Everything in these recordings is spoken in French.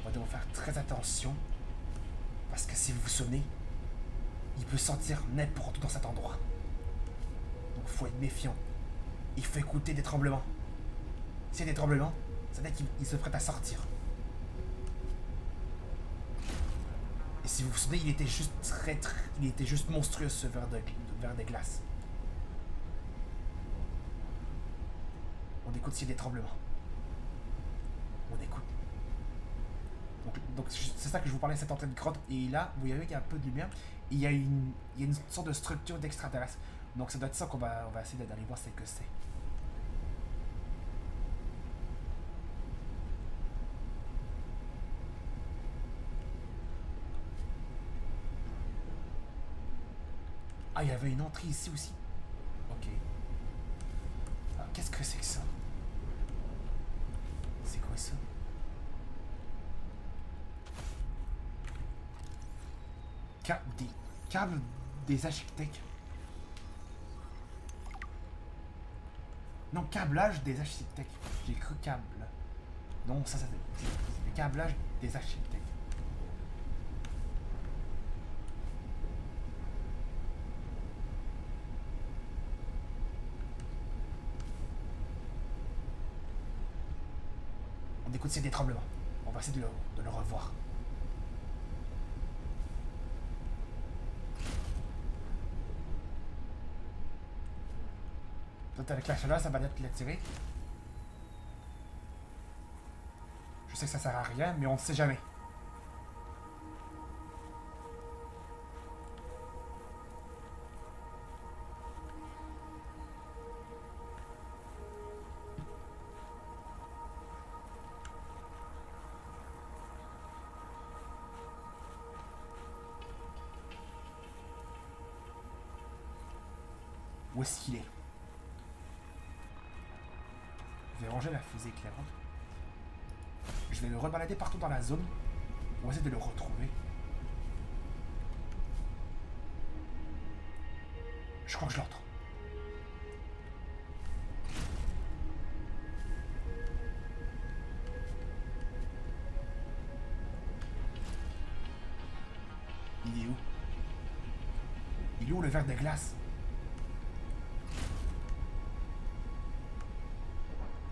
va devoir faire très attention. Parce que si vous vous souvenez, il peut sentir n'importe où dans cet endroit. Donc il faut être méfiant. Il faut écouter des tremblements. S'il y a des tremblements, ça veut dire qu'il se prête à sortir. Et si vous vous souvenez, il était juste il était juste monstrueux ce verre de glace. On écoute s'il y a des tremblements. On écoute. Donc c'est ça que je vous parlais, cette entrée de grotte. Et là, vous voyez qu'il y a un peu de lumière. Et il y a une sorte de structure d'extraterrestre. Donc ça doit être ça qu'on va essayer d'aller voir ce que c'est. Ah, il y avait une entrée ici aussi. Ok. Alors, qu'est-ce que c'est que ça? C'est quoi ça? Des câbles des architectes. Non, câblage des architectes. J'ai cru câble. Non, ça c'est le câblage des architectes. On écoute s'il y a des tremblements. On va essayer de le revoir. Peut-être avec la chaleur, ça va être l'attirer. Je sais que ça sert à rien, mais on ne sait jamais. Où est-ce qu'il est? Je vais ranger la fusée éclairante. Je vais le rebalader partout dans la zone. On va essayer de le retrouver. Je crois que je l'entends. Il est où? Il est où le verre de glace?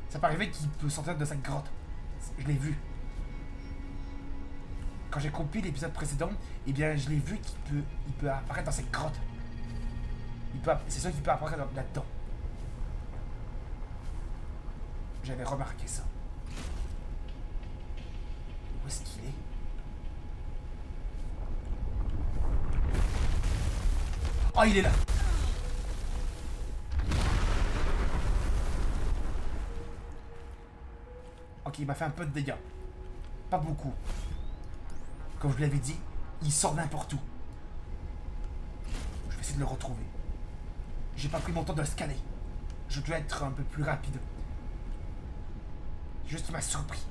Ça peut arriver qu'il peut sortir de cette grotte. Je l'ai vu. Quand j'ai compris l'épisode précédent, eh bien, je l'ai vu qu'il peut apparaître dans cette grotte. C'est sûr qu'il peut apparaître là-dedans. J'avais remarqué ça. Où est-ce qu'il est? Oh, il est là! Ok, il m'a fait un peu de dégâts. Pas beaucoup. Comme je l'avais dit, il sort n'importe où. Je vais essayer de le retrouver. J'ai pas pris mon temps de le scanner. Je dois être un peu plus rapide. Juste qu'il m'a surpris.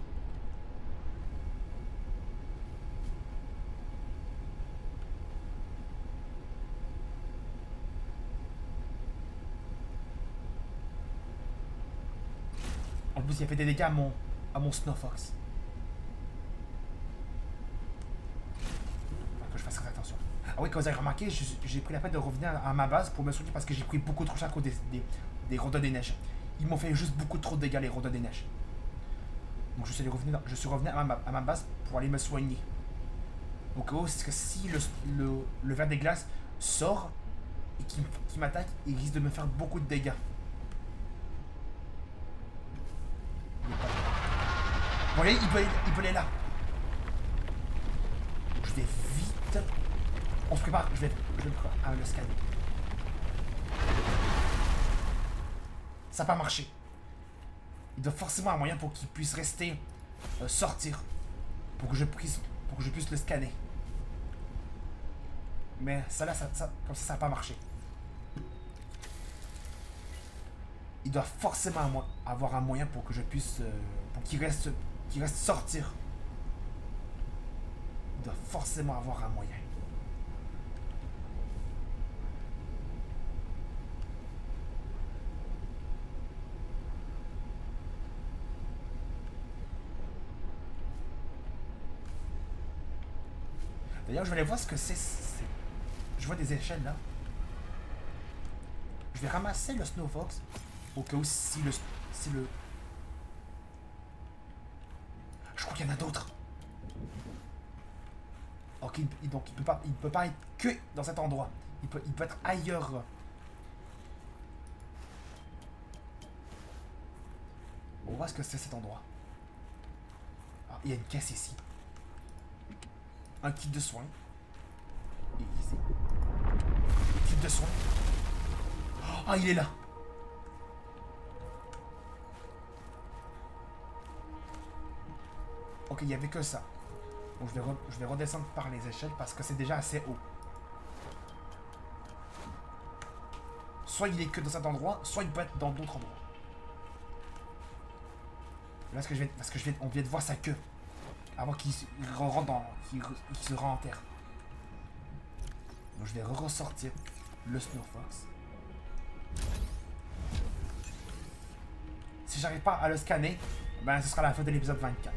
En plus, il a fait des dégâts à mon Snowfox. Faut que je fasse très attention. Ah oui, comme vous avez remarqué, j'ai pris la peine de revenir à ma base pour me soutenir parce que j'ai pris beaucoup trop cher à cause des rondins des neiges. Ils m'ont fait juste beaucoup trop de dégâts, les rondins des neiges. Donc je suis revenu à ma base pour aller me soigner. Donc oh, c'est que si le ver des glaces sort et qui m'attaque, il risque de me faire beaucoup de dégâts. Vous voyez, il peut aller là. Je vais vite. On se prépare, je vais le scanner. Ça n'a pas marché. Il doit forcément avoir un moyen pour qu'il puisse rester, sortir. Pour que je puisse le scanner. Mais ça là, comme ça n'a pas marché. Il doit forcément avoir un moyen pour que je puisse... pour qu'il reste sortir. Il doit forcément avoir un moyen. D'ailleurs, je vais aller voir ce que c'est. Je vois des échelles là. Je vais ramasser le Snow Fox. Au cas où si le. Je crois qu'il y en a d'autres. Ok, donc il peut pas être que dans cet endroit. Il peut être ailleurs. On va voir ce que c'est cet endroit. Ah, il y a une caisse ici. Un kit de soins. Et ici. Kit de soins. Ah, il est là. Ok, il n'y avait que ça. Donc je vais redescendre par les échelles parce que c'est déjà assez haut. Soit il est que dans cet endroit, soit il peut être dans d'autres endroits. Là, on vient de voir sa queue. Avant qu'il rentre dans. Qu'il se renterre. Donc je vais ressortir le Snow Fox. Si j'arrive pas à le scanner, ben ce sera la fin de l'épisode 24.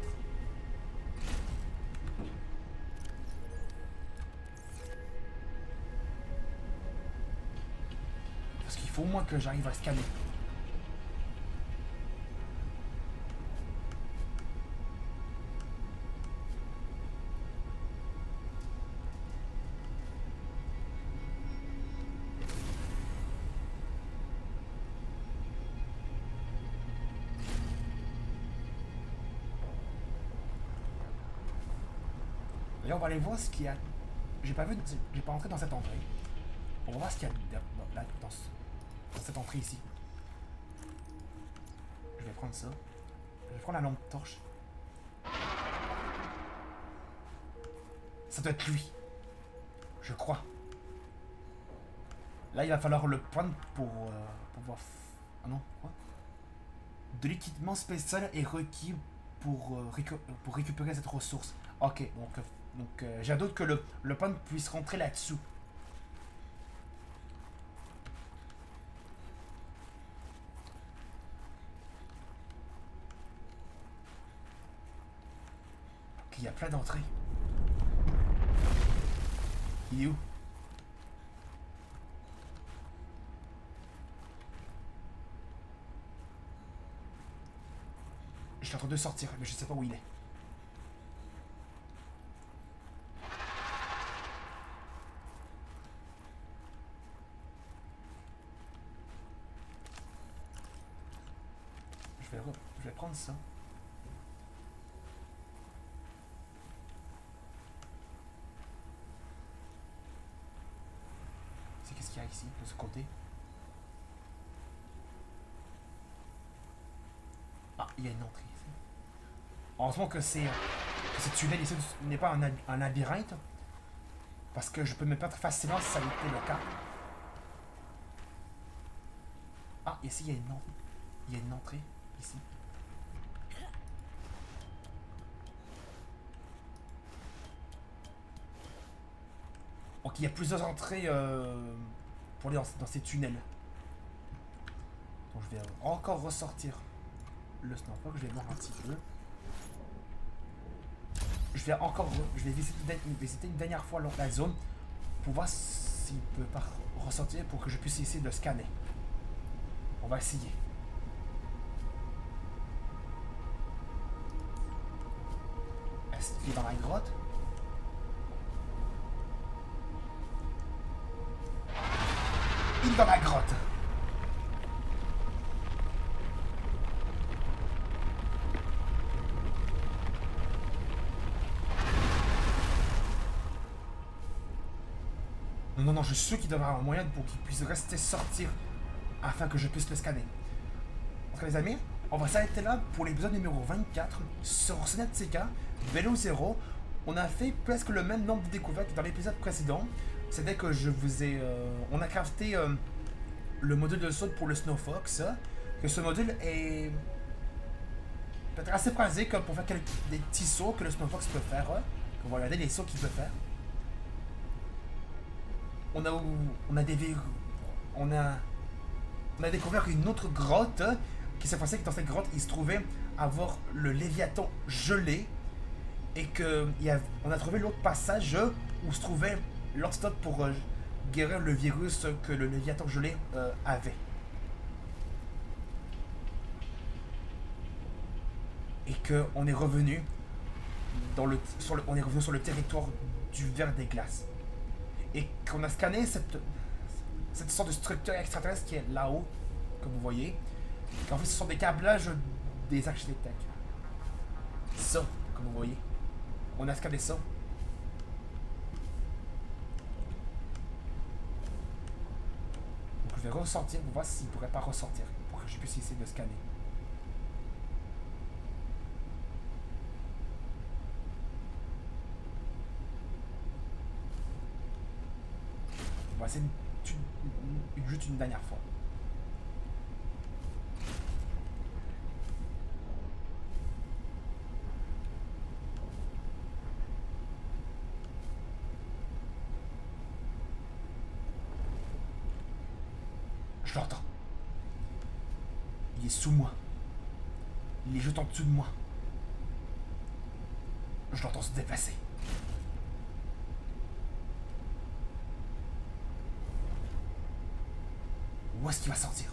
Parce qu'il faut au moins que j'arrive à scanner. Là, on va aller voir ce qu'il y a. J'ai pas entré dans cette entrée. On va voir ce qu'il y a dans cette entrée ici. Je vais prendre ça. Je vais prendre la lampe torche. Ça doit être lui. Je crois. Là, il va falloir le prendre pour pouvoir... Ah non, quoi? De l'équipement spécial est requis pour récupérer cette ressource. Ok, donc j'ai hâte que le pan puisse rentrer là-dessous. Ok, il y a plein d'entrées. Il est où? Je suis en train de sortir, mais je sais pas où il est. Je vais prendre ça. C'est qu'est-ce qu'il y a ici, de ce côté? Ah, il y a une entrée ici. Heureusement que ce tunnel ici n'est pas un labyrinthe. Parce que je peux me perdre facilement si ça était le cas. Ah, ici, il y a une entrée. Ici. Donc il y a plusieurs entrées pour aller dans ces tunnels. Donc je vais encore ressortir le snowfall. Je vais voir un petit peu. Je vais visiter une dernière fois la zone pour voir s'il peut pas ressortir pour que je puisse essayer de le scanner. On va essayer. Est-ce qu'il est dans la grotte? Il est dans la grotte. Non, je suis sûr qu'il devrait avoir un moyen pour qu'il puisse rester sortir afin que je puisse le scanner. En tout cas, les amis, on va s'arrêter là pour l'épisode numéro 24 sur CNETCK, Vélo Zero. On a fait presque le même nombre de découvertes que dans l'épisode précédent. C'est dès que je vous ai... on a crafté le module de saut pour le Snow Fox. Que ce module est peut-être assez pratique pour faire des petits sauts que le Snow Fox peut faire. On va regarder les sauts qu'il peut faire. On a découvert une autre grotte qui s'est passé que dans cette grotte il se trouvait avoir le Léviathan gelé et on a trouvé l'autre passage où se trouvait l'antidote pour guérir le virus que le Léviathan gelé avait. Et qu'on est revenu on est revenu sur le territoire du ver des glaces. Et qu'on a scanné cette sorte de structure extraterrestre qui est là-haut, comme vous voyez. En fait, ce sont des câblages des architectes. Ça, comme vous voyez. On a scanné ça. Donc je vais ressortir pour voir s'il ne pourrait pas ressortir. Pour que je puisse essayer de scanner. On va essayer juste une dernière fois. Je l'entends. Il est sous moi. Il est juste en dessous de moi. Je l'entends se déplacer. Où est-ce qu'il va sortir?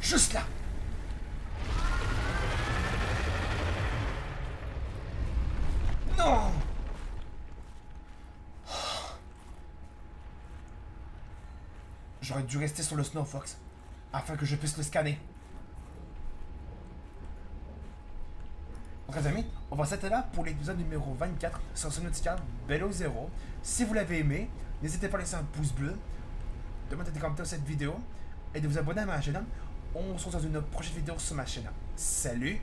Juste là. Non. J'aurais dû rester sur le Snow Fox afin que je puisse le scanner. Donc les amis, on va s'arrêter là pour l'épisode numéro 24 sur Subnautica Below Zero. Si vous l'avez aimé, n'hésitez pas à laisser un pouce bleu, de mettre des commentaires sur cette vidéo et de vous abonner à ma chaîne. On se retrouve dans une prochaine vidéo sur ma chaîne. Salut!